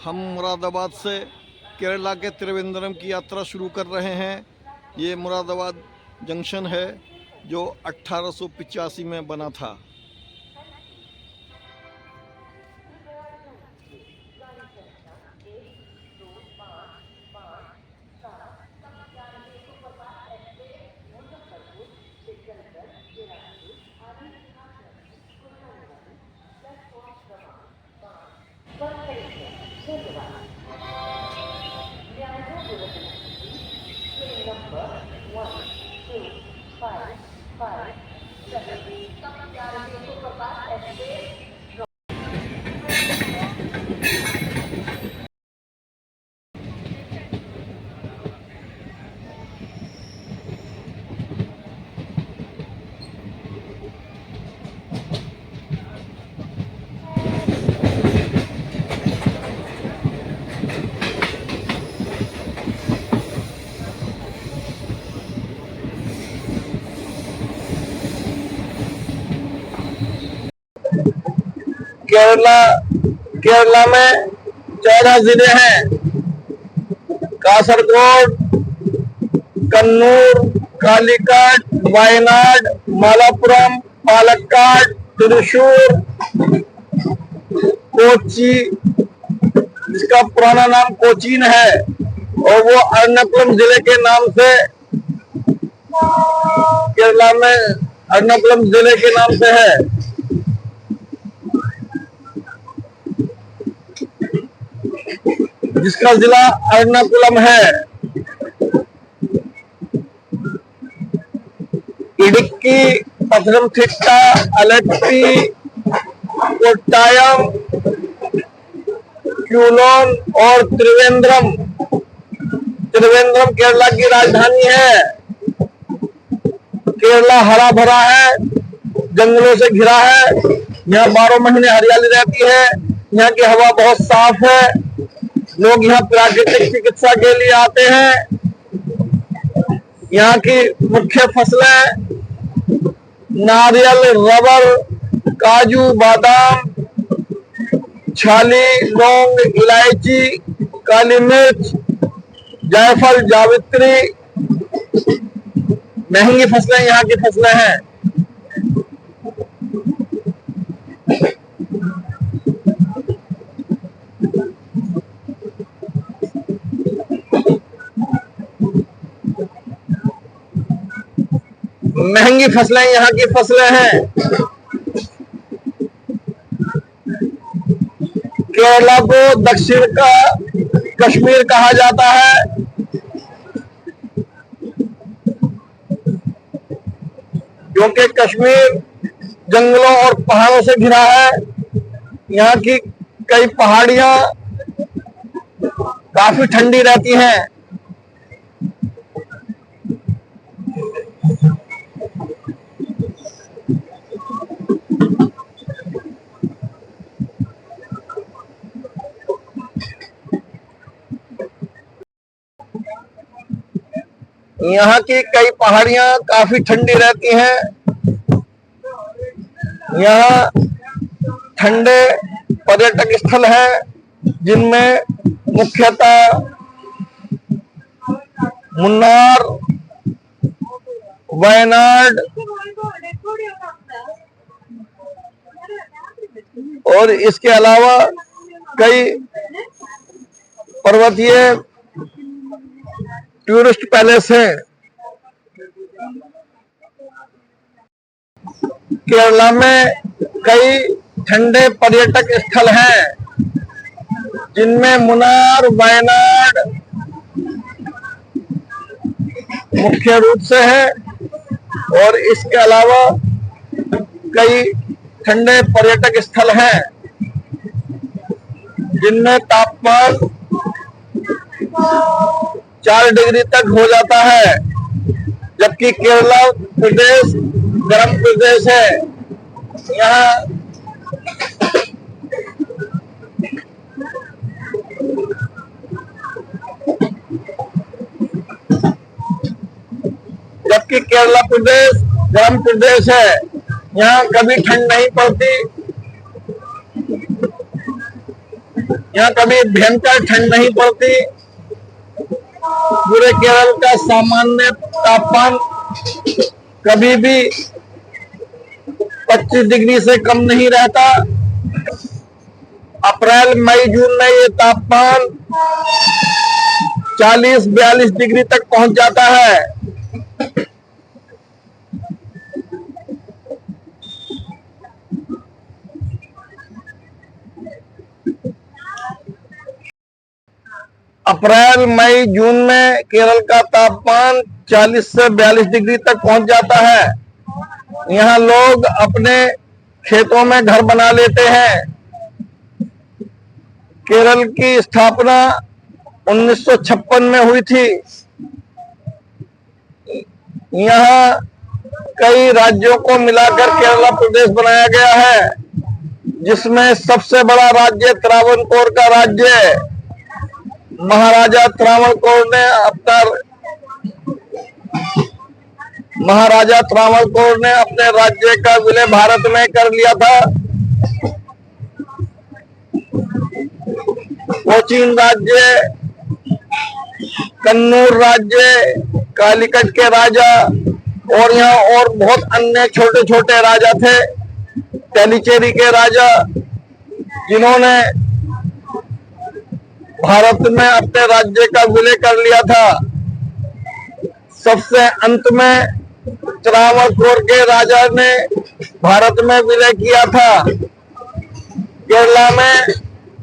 हम मुरादाबाद से केरला के त्रिवेंद्रम की यात्रा शुरू कर रहे हैं। ये मुरादाबाद जंक्शन है जो 1885 में बना था। केरला में 14 जिले हैं। कासरगोड, कन्नूर, कालीकट, वायनाड, मालापुरम, पालक्काड, त्रिशूर, कोच्चि, जिसका पुराना नाम कोचीन है, और वो एर्नाकुलम जिले के नाम से केरला में एर्नाकुलम जिले के नाम से है। जिसका जिला एर्नाकुलम है। इडुक्की, पथनमथिट्टा, आलेप्पी, कोट्टायम, क्यूलोन और त्रिवेंद्रम केरला की राजधानी है। केरला हरा भरा है, जंगलों से घिरा है। यहाँ 12 महीने हरियाली रहती है। यहाँ की हवा बहुत साफ है। लोग यहाँ प्राकृतिक चिकित्सा के लिए आते हैं। यहाँ की मुख्य फसलें नारियल, रबर, काजू, बादाम, छाली, लौंग, इलायची, काली मिर्च, जायफल, जावित्री, महंगी फसलें यहाँ की फसलें हैं। महंगी फसलें यहाँ की फसलें हैं। केरला को दक्षिण का कश्मीर कहा जाता है, क्योंकि कश्मीर जंगलों और पहाड़ों से घिरा है। यहाँ की कई पहाड़ियां काफी ठंडी रहती हैं। यहाँ की कई पहाड़ियां काफी ठंडी रहती हैं। यहाँ ठंडे पर्यटक स्थल हैं, जिनमें मुख्यतः मुन्नार, वायनाड और इसके अलावा कई पर्वतीय टूरिस्ट पैलेस हैं। केरला में कई ठंडे पर्यटक स्थल हैं, जिनमें मुन्नार, वायनाड मुख्य रूप से है, और इसके अलावा कई ठंडे पर्यटक स्थल हैं, जिनमें तापमान 4 डिग्री तक हो जाता है। जबकि केरला प्रदेश गर्म प्रदेश है। यहाँ जबकि केरला प्रदेश गर्म प्रदेश है। यहाँ कभी ठंड नहीं पड़ती। यहाँ कभी भयंकर ठंड नहीं पड़ती। पूरे केरल का सामान्य तापमान कभी भी 25 डिग्री से कम नहीं रहता। अप्रैल मई जून में ये तापमान 40-42 डिग्री तक पहुंच जाता है। अप्रैल मई जून में केरल का तापमान 40 से 42 डिग्री तक पहुंच जाता है। यहाँ लोग अपने खेतों में घर बना लेते हैं। केरल की स्थापना 1956 में हुई थी। यहाँ कई राज्यों को मिलाकर केरला प्रदेश बनाया गया है, जिसमें सबसे बड़ा राज्य त्रावणकोर का राज्य महाराजा त्रावणकोर ने अपने राज्य का विलय भारत में कर लिया था। कोचीन राज्य, कन्नूर राज्य, कालीकट के राजा और यहाँ और बहुत अन्य छोटे छोटे राजा थे, तेलीचेरी के राजा, जिन्होंने भारत में अपने राज्य का विलय कर लिया था। सबसे अंत में त्रावणकोर के राजा ने भारत में विलय किया था। केरला में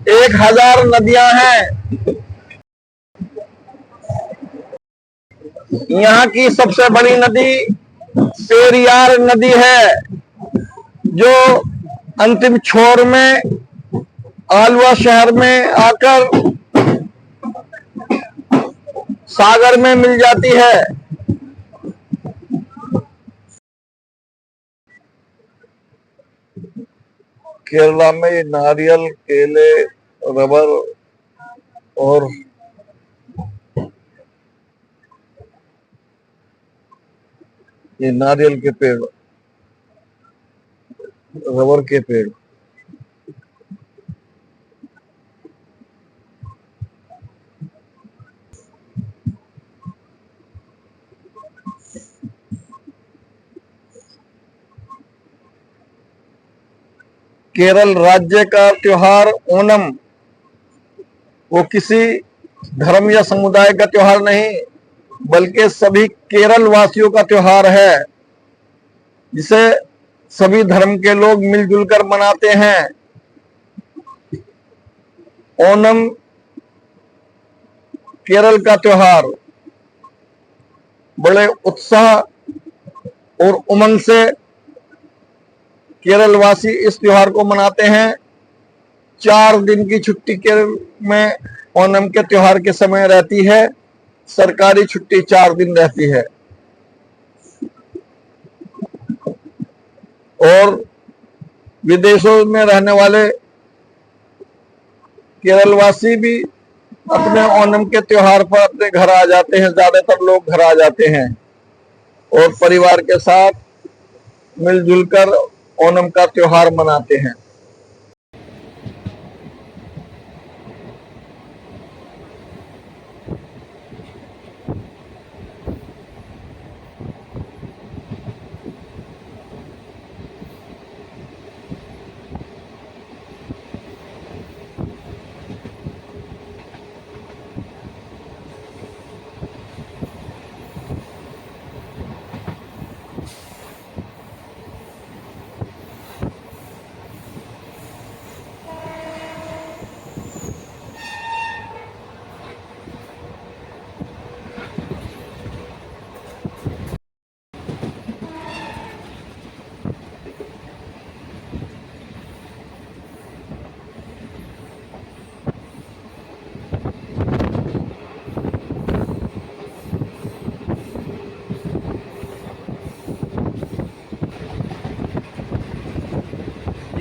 1000 नदियां हैं। यहाँ की सबसे बड़ी नदी पेरियार नदी है, जो अंतिम छोर में आलवा शहर में आकर सागर में मिल जाती है। केरला में नारियल, केले, रबर और ये नारियल के पेड़, रबर के पेड़, केरल राज्य का त्योहार ओणम वो किसी धर्म या समुदाय का त्योहार नहीं, बल्कि सभी केरल वासियों का त्योहार है, जिसे सभी धर्म के लोग मिलजुल कर मनाते हैं। ओणम केरल का त्योहार बड़े उत्साह और उमंग से केरल वासी इस त्योहार को मनाते हैं। 4 दिन की छुट्टी केरल में ओणम के त्योहार के समय रहती है। सरकारी छुट्टी 4 दिन रहती है और विदेशों में रहने वाले केरल वासी भी अपने ओणम के त्योहार पर अपने घर आ जाते हैं। ज्यादातर लोग घर आ जाते हैं और परिवार के साथ मिलजुल कर ओणम का त्योहार मनाते हैं।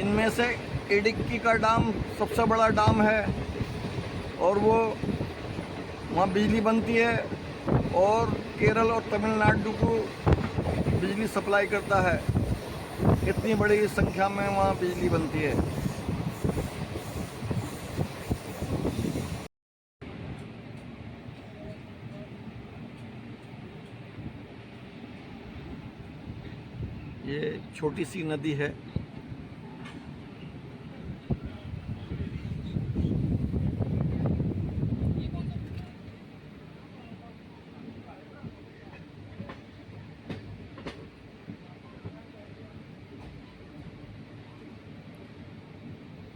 इनमें से इडुक्की का डैम सबसे बड़ा डैम है और वो वहाँ बिजली बनती है और केरल और तमिलनाडु को बिजली सप्लाई करता है। इतनी बड़ी संख्या में वहाँ बिजली बनती है। ये छोटी सी नदी है।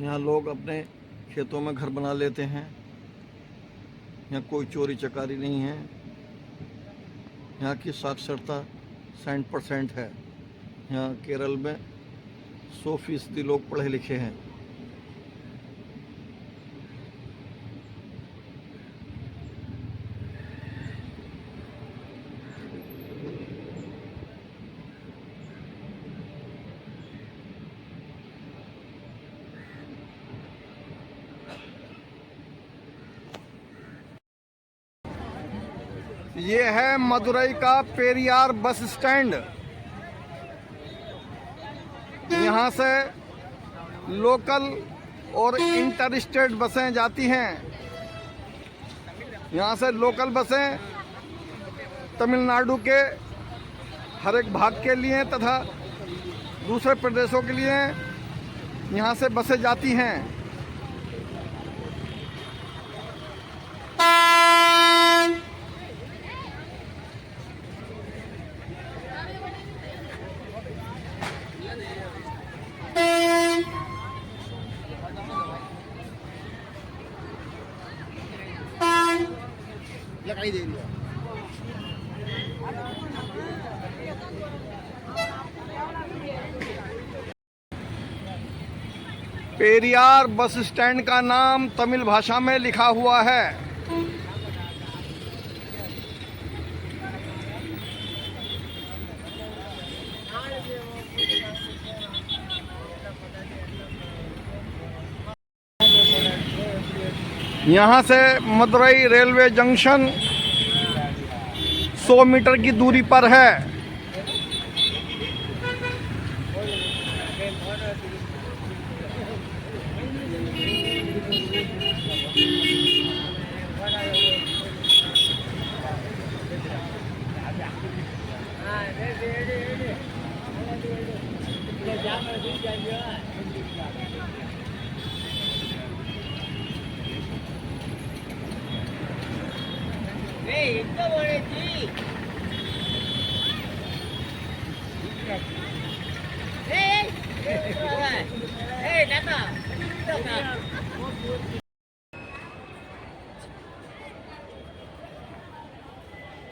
यहाँ लोग अपने खेतों में घर बना लेते हैं। यहाँ कोई चोरी चकारी नहीं है। यहाँ की साक्षरता 60% है। यहाँ केरल में 100% लोग पढ़े लिखे हैं। ये है मदुरई का पेरियार बस स्टैंड। यहाँ से लोकल और इंटर स्टेट बसें जाती हैं। यहाँ से लोकल बसें तमिलनाडु के हर एक भाग के लिए तथा दूसरे प्रदेशों के लिए यहाँ से बसें जाती हैं। लगाई दे रही है। पेरियार बस स्टैंड का नाम तमिल भाषा में लिखा हुआ है। यहाँ से मदुरई रेलवे जंक्शन 100 मीटर की दूरी पर है।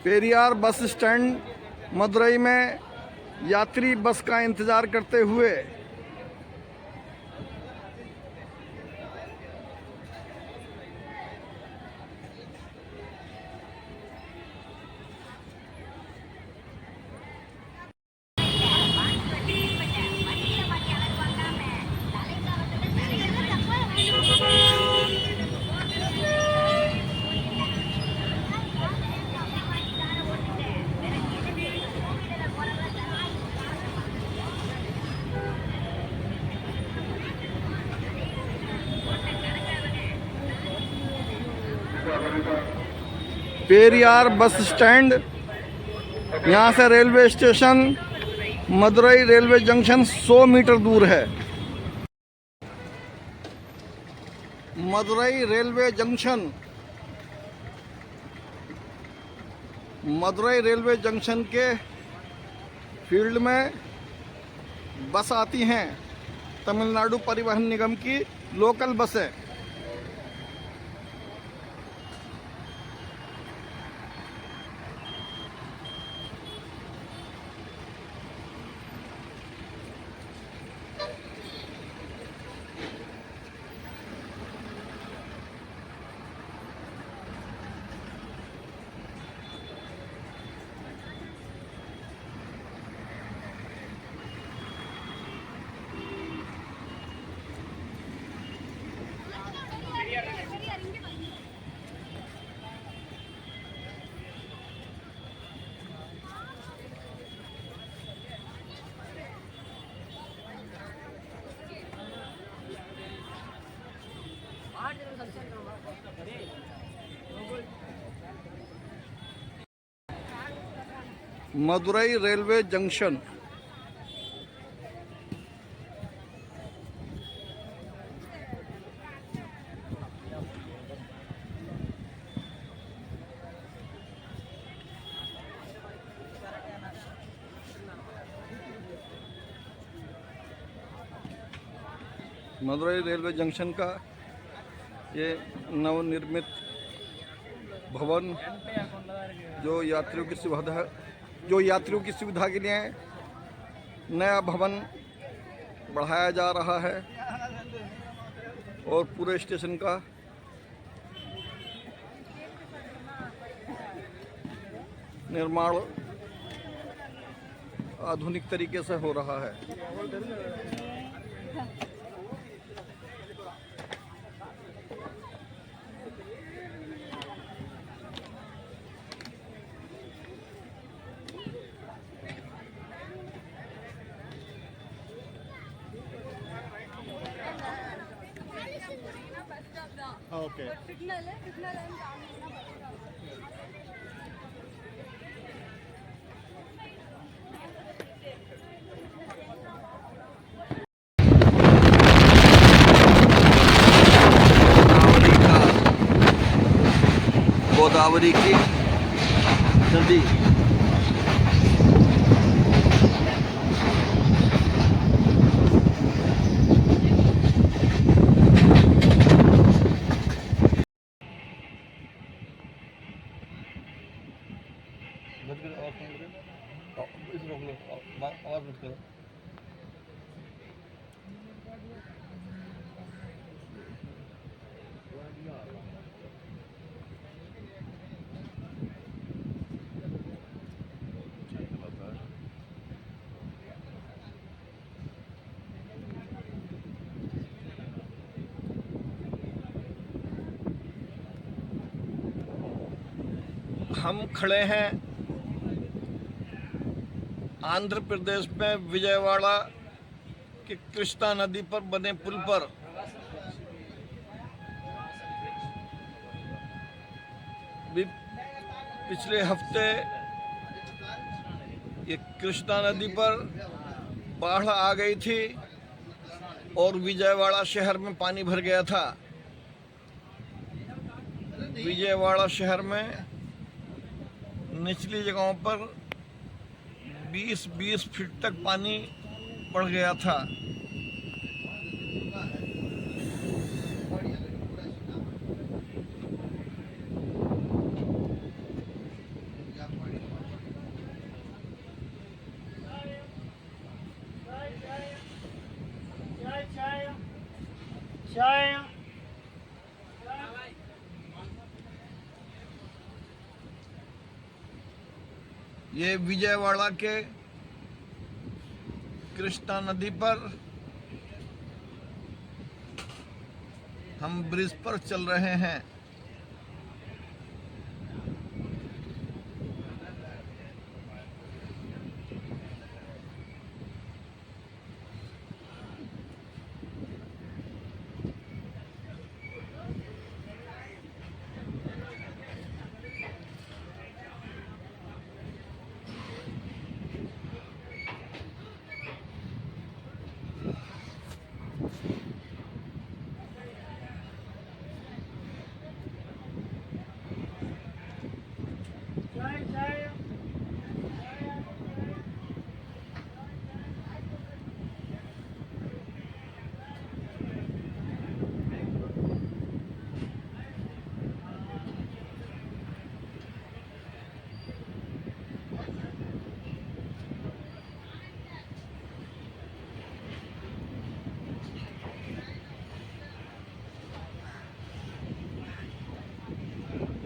पेरियार बस स्टैंड मदुरई में यात्री बस का इंतज़ार करते हुए पेरियार बस स्टैंड, यहाँ से railway station Madurai railway junction 100 metre दूर है। Madurai railway junction, Madurai railway junction के फील्ड में बस आती हैं तमिलनाडु परिवहन निगम की लोकल बसें। Madurai railway junction Madurai railway junction का ये नवनिर्मित भवन जो यात्रियों की सुविधा के लिए नया भवन बढ़ाया जा रहा है और पूरे स्टेशन का निर्माण आधुनिक तरीके से हो रहा है। ओके सिग्नल है गोदावरी की नदी आवाज मत करो। हम खड़े हैं आंध्र प्रदेश में विजयवाड़ा के कृष्णा नदी पर बने पुल पर। पिछले हफ्ते ये कृष्णा नदी पर बाढ़ आ गई थी और विजयवाड़ा शहर में पानी भर गया था। विजयवाड़ा शहर में निचली जगहों पर 20-20 फीट तक पानी बढ़ गया था। ये विजयवाड़ा के कृष्णा नदी पर हम ब्रिज पर चल रहे हैं।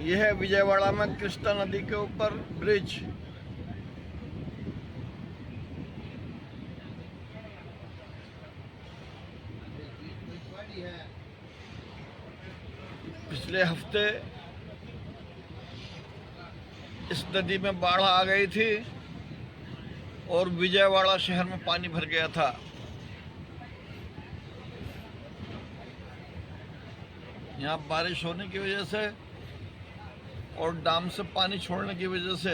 यह है विजयवाड़ा में कृष्णा नदी के ऊपर ब्रिज। पिछले हफ्ते इस नदी में बाढ़ आ गई थी और विजयवाड़ा शहर में पानी भर गया था। यहाँ बारिश होने की वजह से और डैम से पानी छोड़ने की वजह से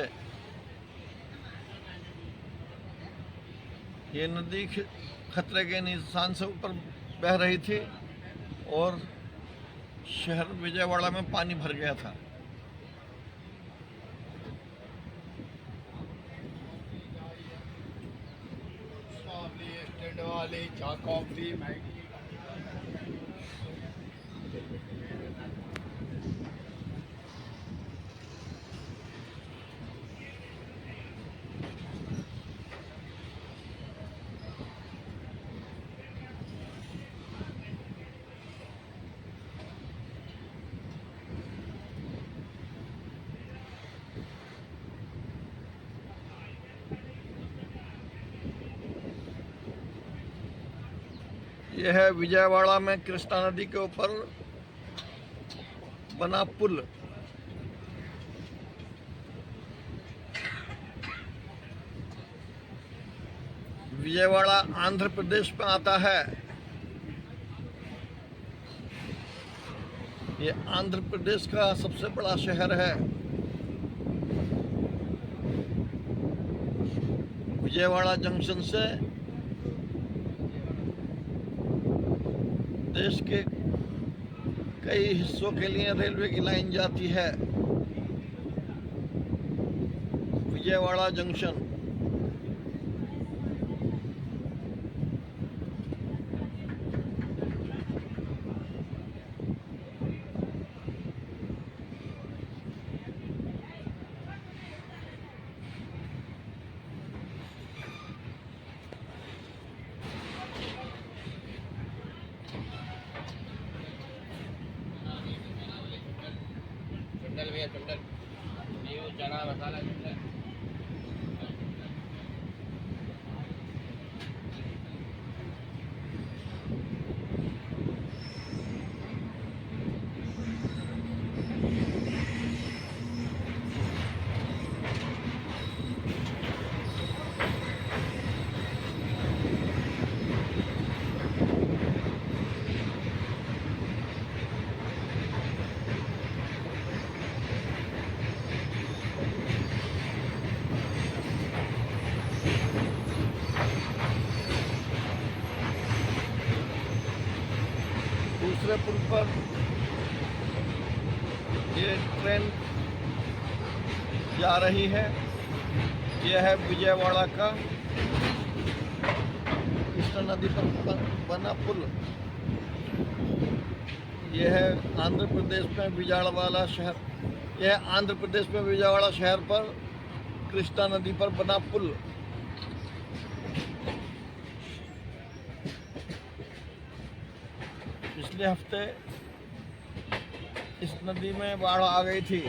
ये नदी खतरे के निशान से ऊपर बह रही थी और शहर विजयवाड़ा में पानी भर गया था। स्ट्रेंड वाले चाक ऑफ दी मैगी यह है विजयवाड़ा में कृष्णा नदी के ऊपर बना पुल। विजयवाड़ा आंध्र प्रदेश में आता है। ये आंध्र प्रदेश का सबसे बड़ा शहर है। विजयवाड़ा जंक्शन से देश के कई हिस्सों के लिए रेलवे की लाइन जाती है। विजयवाड़ा जंक्शन चुंडल भैया चुंडल नींबू चना मसाला चुंडल। दूसरे पुल पर ये ट्रेन जा रही है। यह है विजयवाड़ा का कृष्णा नदी पर बना पुल। यह है आंध्र प्रदेश में विजयवाड़ा शहर। यह आंध्र प्रदेश में विजयवाड़ा शहर पर कृष्णा नदी पर बना पुल। पिछले हफ्ते इस नदी में बाढ़ आ गई थी।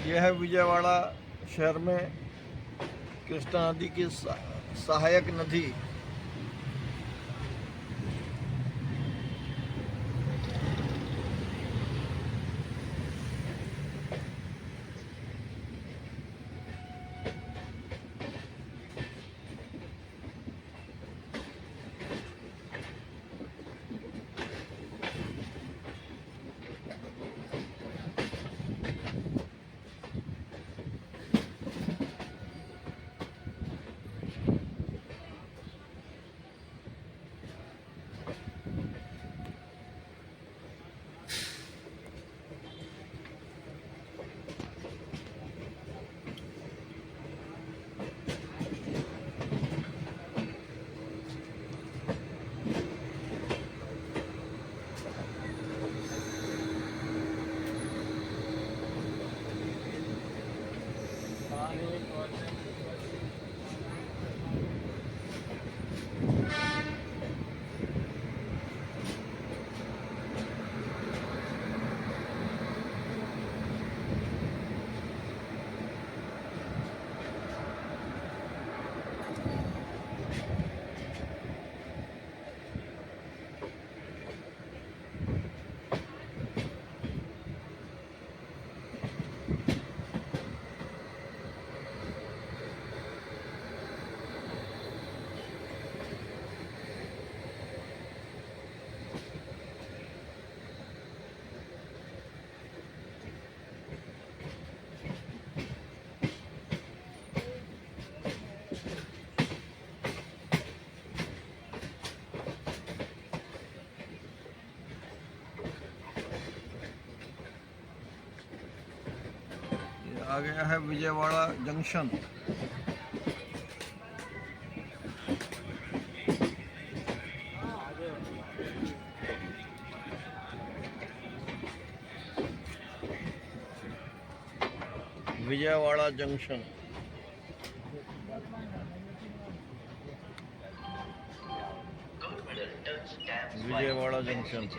यह है विजयवाड़ा शहर में कृष्णा नदी की सहायक नदी। ये आ गया है Vijayawada junction. Vijayawada junction. Vijayawada junction.